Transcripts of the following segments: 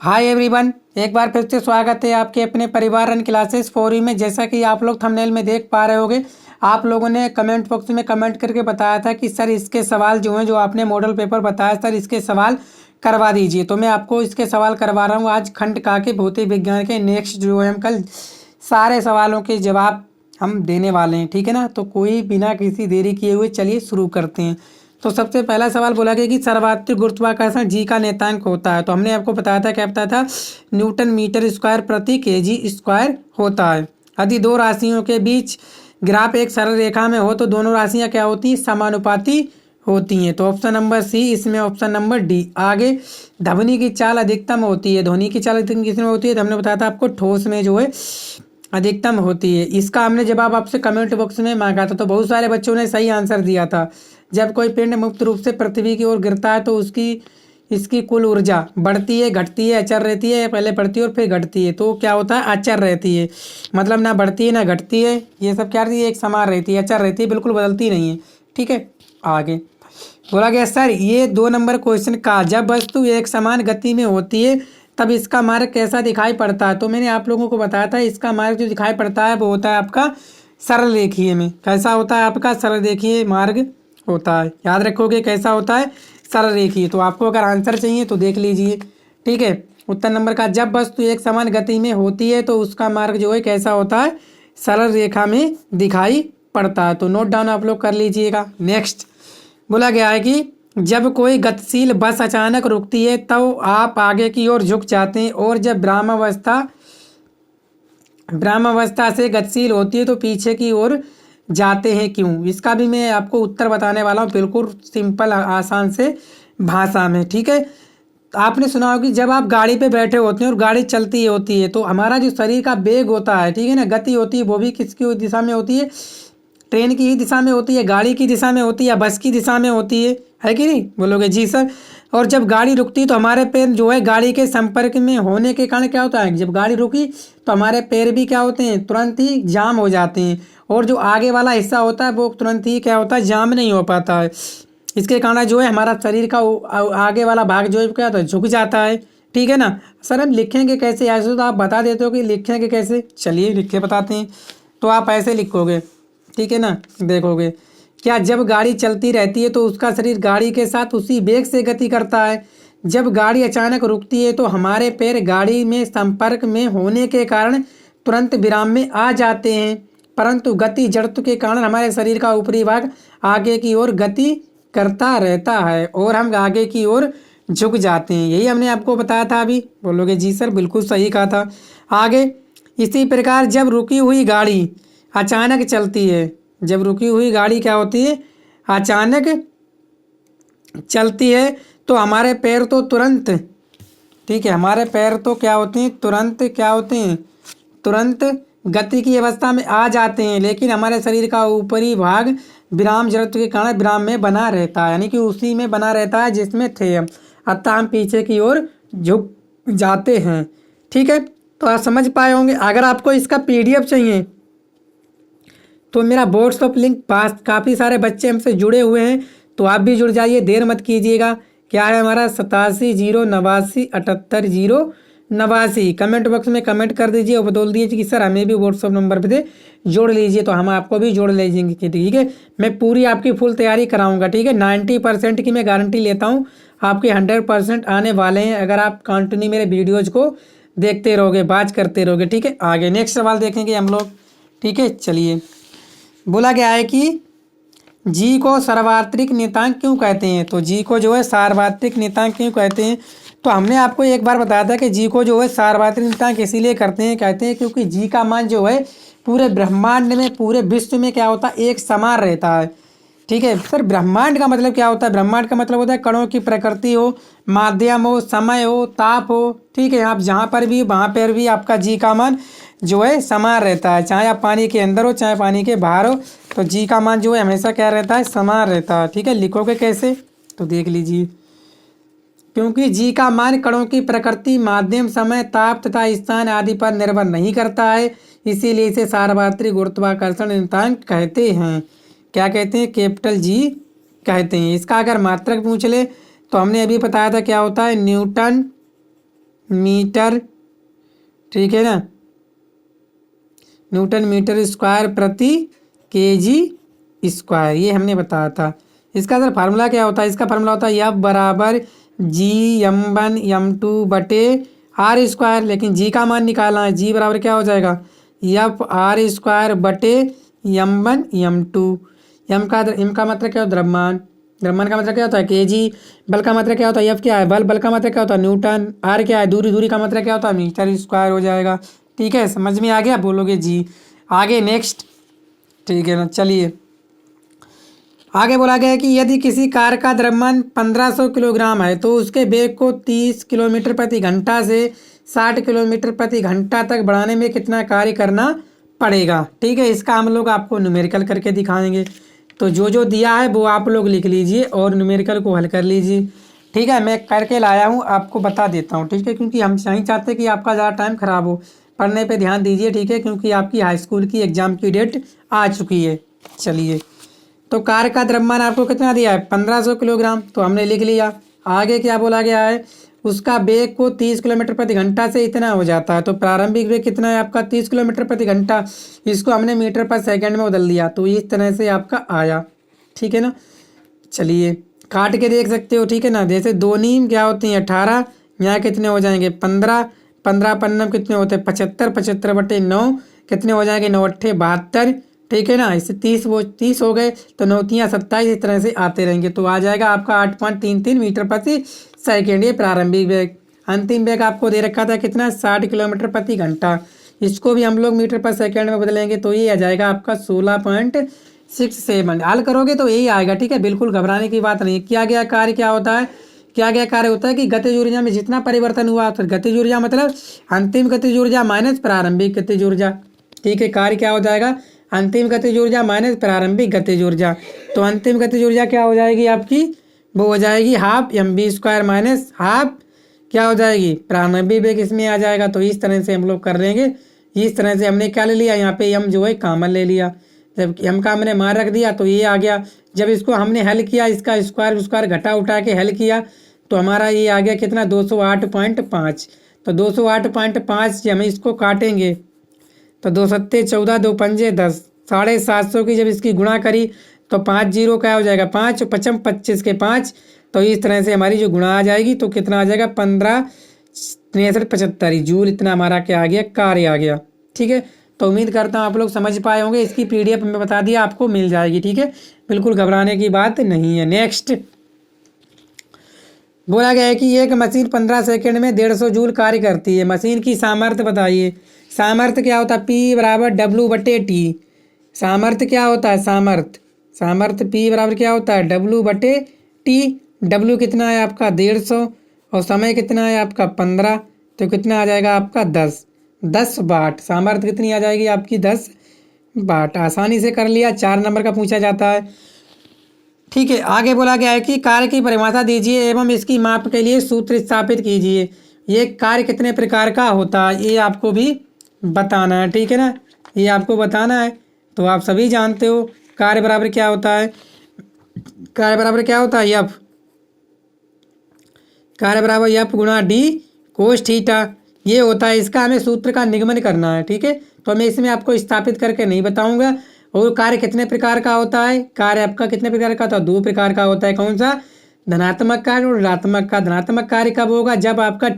Hi everyone, एक बार फिर से स्वागत है आपके अपने परिवार रन क्लासेस फोरम में। जैसा कि आप लोग थंबनेल में देख पा रहे होंगे, आप लोगों ने कमेंट बॉक्स में कमेंट करके बताया था कि सर इसके सवाल जो हैं, जो आपने मॉडल पेपर बताया सर इसके सवाल करवा दीजिए। तो मैं आपको इसके सवाल करवा रहा हूँ आज खंड का के भौतिक विज्ञान के। नेक्स्ट जो है हम कल सारे सवालों के जवाब हम देने वाले हैं, ठीक है ना। तो कोई बिना किसी देरी किए हुए चलिए शुरू करते हैं। तो सबसे पहला सवाल बोला गया कि सर्वाधिक गुरुत्वाकर्षण जी का नियतांक होता है। तो हमने आपको बताया था, क्या बताया था, न्यूटन मीटर स्क्वायर प्रति केजी स्क्वायर होता है। यदि दो राशियों के बीच ग्राफ एक सरल रेखा में हो तो दोनों राशियां क्या होती हैं, समानुपाती होती हैं। तो ऑप्शन नंबर सी, इसमें ऑप्शन नंबर डी। आगे, ध्वनि की चाल अधिकतम होती है। ध्वनि की चाल अधिकतम किसमें होती है, तो हमने बताया था आपको ठोस में जो है अधिकतम होती है। इसका हमने जवाब आपसे कमेंट बॉक्स में मांगा था, तो बहुत सारे बच्चों ने सही आंसर दिया था। जब कोई पिंड मुक्त रूप से पृथ्वी की ओर गिरता है तो इसकी कुल ऊर्जा बढ़ती है, घटती है, अचर रहती है, या पहले बढ़ती है और फिर घटती है। तो क्या होता है, अचर रहती है। मतलब ना बढ़ती है ना घटती है, ये सब क्या रहती है, एक समान रहती है, अचर रहती है, बिल्कुल बदलती नहीं है। ठीक है, आगे बोला गया सर ये 2 नंबर क्वेश्चन का, जब वस्तु एक समान गति में होती है तब इसका मार्ग कैसा दिखाई पड़ता है। तो मैंने आप लोगों को बताया था, इसका मार्ग जो दिखाई पड़ता है वो होता है आपका सरल रेखीय में। कैसा होता है आपका, सरल रेखीय मार्ग होता है। याद रखोगे कैसा होता है, सरल रेखीय। तो आपको अगर आंसर चाहिए तो देख लीजिए। ठीक है, उत्तर नंबर का, जब वस्तु एक समान गति में होती है तो उसका मार्ग जो है कैसा होता है, सरल रेखा में दिखाई पड़ता है। तो नोट डाउन आप लोग कर लीजिएगा। नेक्स्ट बोला गया है कि जब कोई गतिशील बस अचानक रुकती है तो आप आगे की ओर झुक जाते हैं, और जब ब्रह्मावस्था से गतिशील होती है तो पीछे की ओर जाते हैं, क्यों। इसका भी मैं आपको उत्तर बताने वाला हूँ, बिल्कुल सिंपल आसान से भाषा में। ठीक है, आपने सुना होगा कि जब आप गाड़ी पे बैठे होते हैं और गाड़ी चलती होती है तो हमारा जो शरीर का वेग होता है, ठीक है ना, गति होती है, वो भी किसकी दिशा में होती है, ट्रेन की ही दिशा में होती है, गाड़ी की दिशा में होती है, या बस की दिशा में होती है कि नहीं, बोलोगे जी सर। और जब गाड़ी रुकती है तो हमारे पैर जो है गाड़ी के संपर्क में होने के कारण क्या होता है, जब गाड़ी रुकी तो हमारे पैर भी क्या होते हैं, तुरंत ही जाम हो जाते हैं, और जो आगे वाला हिस्सा होता है वो तुरंत ही क्या होता है, जाम नहीं हो पाता है। इसके कारण जो है हमारा शरीर का आगे वाला भाग जो है क्या होता है, झुक जाता है। ठीक है ना। सर हम लिखेंगे कैसे, ऐसे तो आप बता देते हो कि लिखेंगे कैसे, चलिए लिख के बताते हैं। तो आप ऐसे लिखोगे, ठीक है ना, देखोगे क्या, जब गाड़ी चलती रहती है तो उसका शरीर गाड़ी के साथ उसी वेग से गति करता है। जब गाड़ी अचानक रुकती है तो हमारे पैर गाड़ी में संपर्क में होने के कारण तुरंत विराम में आ जाते हैं, परंतु गति जड़त्व के कारण हमारे शरीर का ऊपरी भाग आगे की ओर गति करता रहता है और हम आगे की ओर झुक जाते हैं। यही हमने आपको बताया था अभी। बोलोगे जी सर, बिल्कुल सही कहा था। आगे, इसी प्रकार जब रुकी हुई गाड़ी अचानक चलती है, जब रुकी हुई गाड़ी क्या होती है, अचानक चलती है तो हमारे पैर तो तुरंत, ठीक है, हमारे पैर तो क्या होते हैं, तुरंत क्या होते हैं, तुरंत गति की अवस्था में आ जाते हैं, लेकिन हमारे शरीर का ऊपरी भाग विराम जड़त्व के कारण विराम में बना रहता है, यानी कि उसी में बना रहता है जिसमें थे हम, अतः हम पीछे की ओर झुक जाते हैं। ठीक है, तो आप समझ पाए होंगे। अगर आपको इसका PDF चाहिए तो मेरा व्हाट्सअप लिंक पास, काफ़ी सारे बच्चे हमसे जुड़े हुए हैं, तो आप भी जुड़ जाइए, देर मत कीजिएगा। क्या है हमारा, 8709878089। कमेंट बॉक्स में कमेंट कर दीजिए और बदल दीजिए कि सर हमें भी व्हाट्सअप नंबर पे जोड़ लीजिए, तो हम आपको भी जोड़ लीजिएंगे। ठीक है, मैं पूरी आपकी फुल तैयारी कराऊंगा। ठीक है, 90% की मैं गारंटी लेता हूँ, आपके 100% आने वाले हैं अगर आप कंटिन्यू मेरे वीडियोज़ को देखते रहोगे, बात करते रहोगे। ठीक है, आगे नेक्स्ट सवाल देखेंगे हम लोग। ठीक है, चलिए बोला गया है कि जी को सार्वत्रिक नियतांक क्यों कहते हैं। तो जी को जो है सार्वत्रिक नियतांक क्यों कहते हैं, तो हमने आपको एक बार बताया था कि जी को जो है सार्वत्रिक नियतांक इसीलिए कहते हैं क्योंकि जी का मान जो है पूरे ब्रह्मांड में, पूरे विश्व में क्या होता है, एक समान रहता है। ठीक है सर, ब्रह्मांड का मतलब क्या होता है, ब्रह्मांड का मतलब होता है कणों की प्रकृति हो, माध्यम हो, समय हो, ताप हो। ठीक है, आप जहाँ पर भी वहाँ पर भी आपका जी का मान जो है समान रहता है, चाहे आप पानी के अंदर हो चाहे पानी के बाहर हो, तो जी का मान जो है हमेशा क्या रहता है, समान रहता है। ठीक है, लिखोगे कैसे, तो देख लीजिए। क्योंकि जी का मान कणों की प्रकृति, माध्यम, समय, ताप तथा स्थान आदि पर निर्भर नहीं करता है, इसीलिए इसे सार्वत्रिक गुरुत्वाकर्षण नियतांक कहते हैं। क्या कहते हैं, कैपिटल जी कहते हैं। इसका अगर मात्रक पूछ ले तो हमने अभी बताया था क्या होता है, न्यूटन मीटर, ठीक है ना, न्यूटन मीटर स्क्वायर प्रति केजी स्क्वायर, ये हमने बताया था। इसका सर फार्मूला क्या होता है? इसका फार्मूला होता है एफ बराबर G m1m2/r²। लेकिन जी का मान निकालना है, जी बराबर क्या हो जाएगा? F r²/m1m2। एम का मतलब क्या होता है? द्रव्यमान। द्रव्यमान का मतलब क्या होता है? केजी। बल का मतलब क्या होता है? एफ क्या है? बल का मतलब क्या होता है? न्यूटन। आर क्या है? दूरी। दूरी का मतलब क्या होता है? मीटर स्क्वायर हो जाएगा। ठीक है, समझ में आ गया? बोलोगे जी। आगे नेक्स्ट, ठीक है ना, चलिए आगे बोला गया है कि यदि किसी कार का द्रव्यमान 1500 किलोग्राम है तो उसके वेग को 30 किलोमीटर प्रति घंटा से 60 किलोमीटर प्रति घंटा तक बढ़ाने में कितना कार्य करना पड़ेगा। ठीक है, इसका हम लोग आपको न्यूमेरिकल करके दिखाएंगे। तो जो दिया है वो आप लोग लिख लीजिए और न्यूमेरिकल को हल कर लीजिए। ठीक है, मैं करके लाया हूँ, आपको बता देता हूँ। ठीक है, क्योंकि हम नहीं चाहते कि आपका ज़्यादा टाइम खराब हो, पढ़ने पे ध्यान दीजिए। ठीक है, क्योंकि आपकी हाई स्कूल की एग्ज़ाम की डेट आ चुकी है। चलिए, तो कार का द्रव्यमान आपको कितना दिया है? 1500 किलोग्राम, तो हमने लिख लिया। आगे क्या बोला गया है? उसका वेग को 30 किलोमीटर प्रति घंटा से इतना हो जाता है। तो प्रारंभिक वेग कितना है आपका? 30 किलोमीटर प्रति घंटा। इसको हमने मीटर पर सेकंड में बदल दिया, तो इस तरह से आपका आया। ठीक है ना, चलिए काट के देख सकते हो। ठीक है ना, जैसे दो नीम क्या होती हैं? 18। यहाँ कितने हो जाएंगे? 15। 15 पन्नम कितने होते हैं? 75। 75/9 कितने हो जाएंगे? 9×8 = 72। ठीक है ना, इससे 30 हो गए, तो 9×3 = 27। इस तरह से आते रहेंगे, तो आ जाएगा आपका 8.33 मीटर प्रति सेकेंड। ये प्रारंभिक वेग। अंतिम वेग आपको दे रखा था कितना? 60 किलोमीटर प्रति घंटा। इसको भी हम लोग मीटर पर सेकेंड में बदलेंगे, तो ये आ जाएगा आपका 16.67। हल करोगे तो यही आएगा। ठीक है, बिल्कुल घबराने की बात नहीं है। किया गया कार्य क्या होता है? क्या गया कार्य होता है कि गतिज ऊर्जा में जितना परिवर्तन हुआ, तो गतिज ऊर्जा मतलब अंतिम गतिज ऊर्जा माइनस प्रारंभिक गतिज ऊर्जा। ठीक है, कार्य क्या हो जाएगा? अंतिम गतिज ऊर्जा माइनस प्रारंभिक गतिज ऊर्जा। तो अंतिम गतिज ऊर्जा क्या हो जाएगी आपकी? वो हो जाएगी हाफ mv² माइनस हाफ क्या हो जाएगी? प्रारंभिक वेग इसमें आ जाएगा। तो इस तरह से हम लोग कर लेंगे। इस तरह से हमने क्या ले लिया? यहाँ पे m जो है कॉमन ले लिया। जब m का हमने मान रख दिया तो ये आ गया। जब इसको हमने हल किया, इसका स्क्वायर घटा उठा के हल किया, तो हमारा ये आ गया कितना? 208.5। तो 208.5 हम इसको काटेंगे, तो 2×7=14, 2×5=10, 750 की जब इसकी गुणा करी तो 5 जीरो क्या हो जाएगा? 5, 5×5 = 25 के 5। तो इस तरह से हमारी जो गुणा आ जाएगी तो कितना आ जाएगा? 15×63=75 जूल। इतना हमारा क्या आ गया? कार्य आ गया। ठीक है, तो उम्मीद करता हूँ आप लोग समझ पाए होंगे। इसकी PDF में बता दिया, आपको मिल जाएगी। ठीक है, बिल्कुल घबराने की बात नहीं है। नेक्स्ट बोला गया है कि एक मशीन 15 सेकंड में 150 जूल कार्य करती है। मशीन की सामर्थ्य बताइए। सामर्थ्य क्या होता है? P = W/T। सामर्थ्य क्या होता है? सामर्थ्य P बराबर क्या होता है? W/T। W कितना है आपका? 150, और समय कितना है आपका? 15। तो कितना आ जाएगा आपका? 10 वाट। सामर्थ्य कितनी आ जाएगी आपकी? 10 वाट। आसानी से कर लिया, 4 नंबर का पूछा जाता है। ठीक है, आगे बोला गया है कि कार्य की परिभाषा दीजिए एवं इसकी माप के लिए सूत्र स्थापित कीजिए। ये कार्य कितने प्रकार का होता है, ये आपको भी बताना है। ठीक है ना, ये आपको बताना है। तो आप सभी जानते हो कार्य बराबर क्या होता है? कार्य बराबर क्या होता है? एफ। कार्य बराबर एफ गुणा डी कोस थीटा, ये होता है। इसका हमें सूत्र का निगमन करना है। ठीक है, तो मैं इसमें आपको स्थापित करके नहीं बताऊंगा। और कार्य कितने प्रकार का होता है? कार्य आपका कितने प्रकार का होता है? 2 प्रकार का होता है। कौन सा? धनात्मक कार्य और ऋणात्मक कार्य। धनात्मक कार्य कब होगा? जब आपका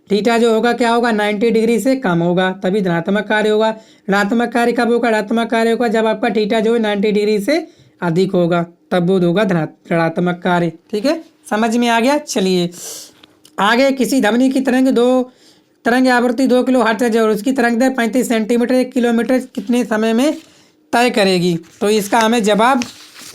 थीटा जो होगा क्या होगा? 90 डिग्री से कम होगा, तभी धनात्मक कार्य होगा। ऋणात्मक कार्य कब होगा? ऋणात्मक कार्य होगा जब आपका थीटा जो है 90 डिग्री से अधिक होगा, तब वो होगा ऋणात्मक कार्य। ठीक है, समझ में आ गया? चलिए आगे, किसी ध्वनि की तरंग आवृत्ति 2 किलोहर्ट्ज़ और उसकी तरंग दर 35 सेंटीमीटर 1 किलोमीटर कितने समय में तय करेगी? तो इसका हमें जवाब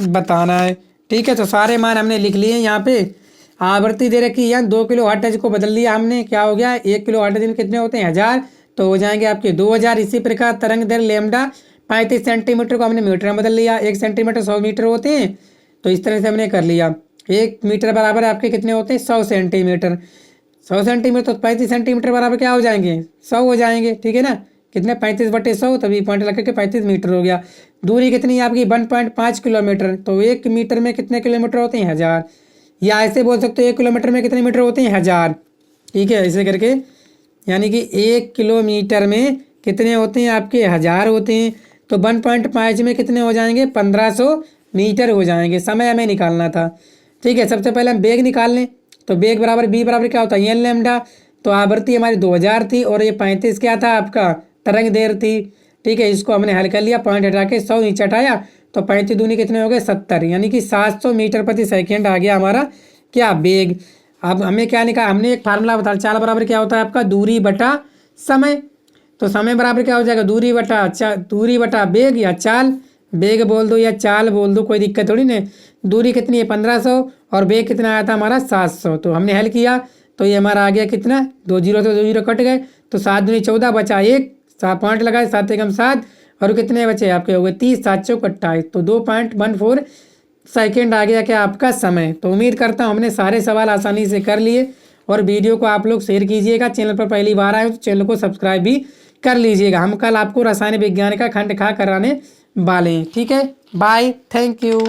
बताना है। ठीक है, तो सारे मान हमने लिख लिए हैं। यहाँ पे आवृत्ति दे रखी है 2 किलोहर्ट्ज़ को बदल दिया हमने, क्या हो गया? 1 किलोहर्ट्ज़ में कितने होते हैं? 1000, तो हो जाएंगे आपके 2000। इसी प्रकार तरंग दर लैम्डा 35 सेंटीमीटर को हमने मीटर में बदल लिया। 1 सेंटीमीटर 100 मीटर होते हैं, तो इस तरह से हमने कर लिया। 1 मीटर बराबर आपके कितने होते हैं? 100 सेंटीमीटर। 100 सेंटीमीटर तो 35 सेंटीमीटर बराबर क्या हो जाएंगे? 100 हो जाएंगे। ठीक है ना, कितने? 35/100, तभी पॉइंट लग के 35 मीटर हो गया। दूरी कितनी है आपकी? 1.5 किलोमीटर। तो 1 मीटर में कितने किलोमीटर होते हैं? 1000। या ऐसे बोल सकते हो 1 किलोमीटर में कितने मीटर होते हैं? 1000। ठीक है, ऐसे करके यानी कि 1 किलोमीटर में कितने होते हैं आपके 1000 होते हैं। तो 1.5 में कितने हो जाएंगे 1500 मीटर हो जाएंगे। समय हमें निकालना था। ठीक है, सबसे पहले हम बेग निकाल लें। तो बेग बराबर बी बराबर क्या होता है एन लैम्डा। तो आवृत्ति हमारी 2000 थी और ये 35 क्या था आपका तरंग देर थी। ठीक है, इसको हमने हल कर लिया, पॉइंट हटा के 100 नीचे हटाया तो 35 दूनी कितने हो गए 70, यानी कि 700 मीटर प्रति सेकेंड आ गया हमारा क्या बेग। अब हमें क्या निकाला, हमने एक फार्मूला बताया, चाल बराबर क्या होता है आपका दूरी बटा समय। तो समय बराबर क्या हो जाएगा दूरी बटा बेग या चाल। बेग बोल दो या चाल बोल दो, कोई दिक्कत थोड़ी नहीं। दूरी कितनी है 1500 और बेग कितना आया था हमारा 700। तो हमने हल किया तो ये हमारा आ गया कितना 2 जीरो से 2 जीरो कट गए। तो 7 दूनी 14 बचा 1, 7 पॉइंट लगाए 7 एकम 7 और कितने बचे आपके हो गए 30, 7 चौक 28। तो 2.14 सेकेंड आ गया क्या आपका समय। तो उम्मीद करता हूँ हमने सारे सवाल आसानी से कर लिए। और वीडियो को आप लोग शेयर कीजिएगा, चैनल पर पहली बार आए तो चैनल को सब्सक्राइब भी कर लीजिएगा। हम कल आपको रसायन विज्ञान का खंड खा कराने वाले हैं। ठीक है, बाय, थैंक यू।